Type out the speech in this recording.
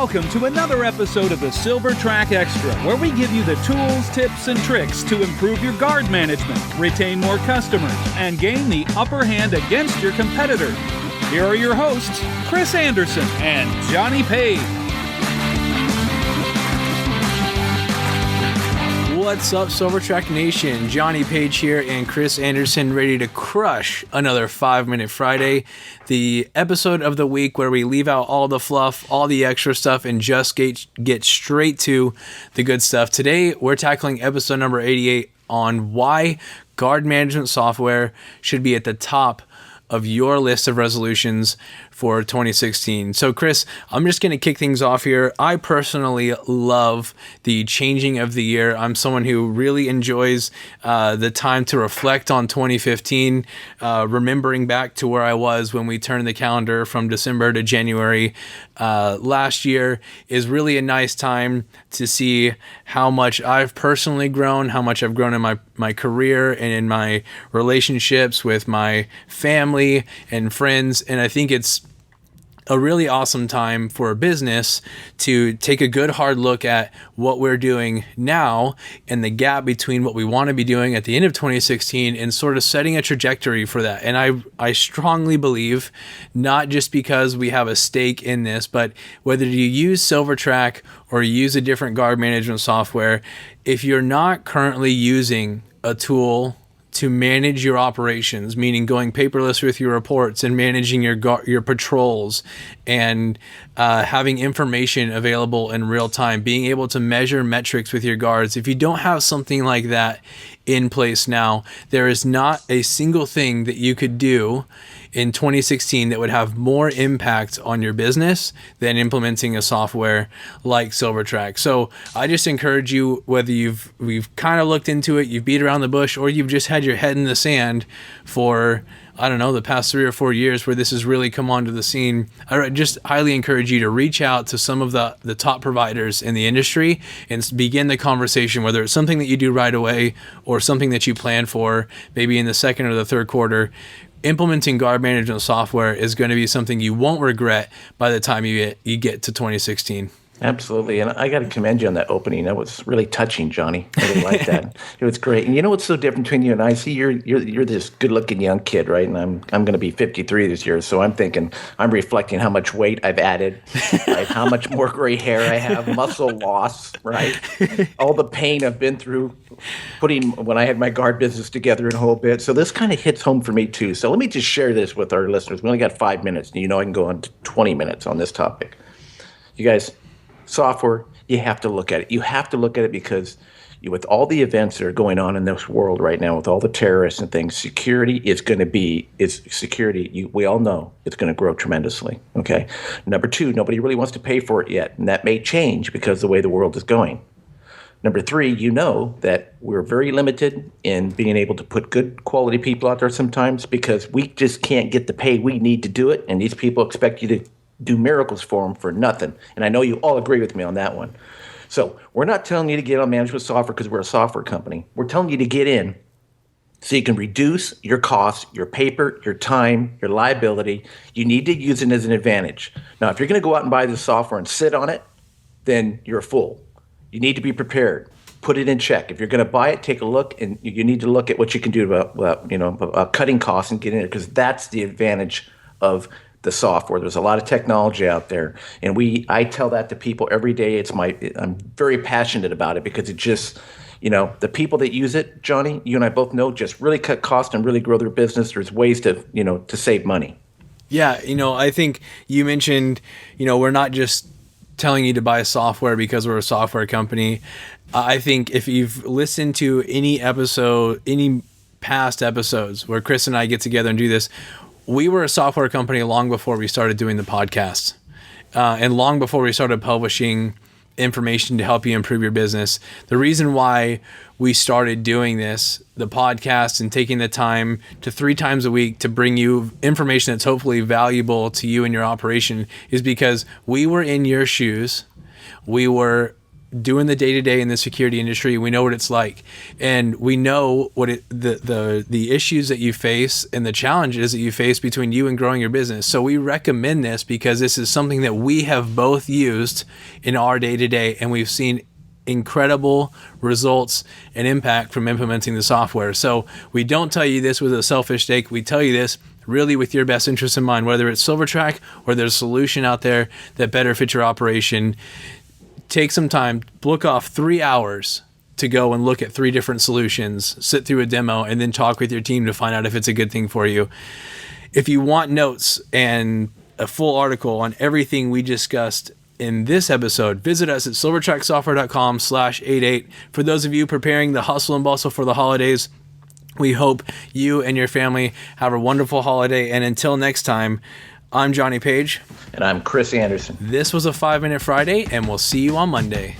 welcome to another episode of the Silver Track Extra, where we give you the tools, tips, and tricks to improve your guard management, retain more customers, and gain the upper hand against your competitors. Here are your hosts, Chris Anderson and Johnny Page. What's up, Silvertrack Nation? Johnny Page here and Chris Anderson, ready to crush another 5-Minute Friday, the episode of the week where we leave out all the fluff, all the extra stuff, and just get straight to the good stuff. Today, we're tackling episode number 88 on why guard management software should be at the top of your list of resolutions for 2016. So Chris, I'm just going to kick things off here. I personally love the changing of the year. I'm someone who really enjoys the time to reflect on 2015, remembering back to where I was when we turned the calendar from December to January last year is really a nice time to see how much I've personally grown, how much I've grown in my career and in my relationships with my family and friends. And I think it's a really awesome time for a business to take a good hard look at what we're doing now and the gap between what we want to be doing at the end of 2016 and sort of setting a trajectory for that. And I strongly believe, not just because we have a stake in this, but whether you use Silvertrack or use a different guard management software, if you're not currently using a tool to manage your operations, meaning going paperless with your reports and managing your patrols and having information available in real time, being able to measure metrics with your guards. If you don't have something like that in place now, there is not a single thing that you could do in 2016 that would have more impact on your business than implementing a software like Silvertrack. So I just encourage you, whether we've kind of looked into it, you've beat around the bush, or you've just had your head in the sand for, I don't know, the past 3 or 4 years where this has really come onto the scene, I just highly encourage you to reach out to some of the top providers in the industry and begin the conversation, whether it's something that you do right away or something that you plan for maybe in the second or the third quarter. Implementing guard management software is going to be something you won't regret by the time you get to 2016. Absolutely. And I got to commend you on that opening. That was really touching, Johnny. I really like that. It was great. And you know what's so different between you and I? See, you're this good-looking young kid, right? And I'm going to be 53 this year. So I'm reflecting how much weight I've added, right? How much more gray hair I have, muscle loss, right? All the pain I've been through when I had my guard business together in a whole bit. So this kind of hits home for me too. So let me just share this with our listeners. We only got 5 minutes. And I can go on to 20 minutes on this topic. You guys, software, you have to look at it. You have to look at it because with all the events that are going on in this world right now, with all the terrorists and things, security is going to be, we all know it's going to grow tremendously, okay? Number two, nobody really wants to pay for it yet, and that may change because of the way the world is going. Number three, you know that we're very limited in being able to put good quality people out there sometimes because we just can't get the pay we need to do it, and these people expect you to do miracles for them for nothing. And I know you all agree with me on that one. So we're not telling you to get on management software because we're a software company. We're telling you to get in so you can reduce your costs, your paper, your time, your liability. You need to use it as an advantage. Now, if you're going to go out and buy this software and sit on it, then you're a fool. You need to be prepared. Put it in check. If you're going to buy it, take a look, and you need to look at what you can do about cutting costs and getting it, because that's the advantage of the software. There's a lot of technology out there, and I tell that to people every day. I'm very passionate about it because it just, the people that use it, Johnny, you and I both know, just really cut costs and really grow their business. There's ways to save money. Yeah, I think you mentioned, we're not just telling you to buy software because we're a software company. I think if you've listened to any past episodes where Chris and I get together and do this, we were a software company long before we started doing the podcast, and long before we started publishing information to help you improve your business. The reason why we started doing this, the podcast, and taking the time to 3 times a week to bring you information that's hopefully valuable to you and your operation is because we were in your shoes. We were doing the day-to-day in the security industry. We know what it's like, and we know what the issues that you face and the challenges that you face between you and growing your business. So we recommend this because this is something that we have both used in our day-to-day, and we've seen incredible results and impact from implementing the software. So we don't tell you this with a selfish stake. We tell you this really with your best interest in mind, whether it's SilverTrack or there's a solution out there that better fits your operation. Take some time, book off 3 hours to go and look at 3 different solutions, sit through a demo, and then talk with your team to find out if it's a good thing for you. If you want notes and a full article on everything we discussed in this episode, visit us at silvertracksoftware.com/88. For those of you preparing the hustle and bustle for the holidays, we hope you and your family have a wonderful holiday. And until next time, I'm Johnny Page. And I'm Chris Anderson. This was a 5 Minute Friday, and we'll see you on Monday.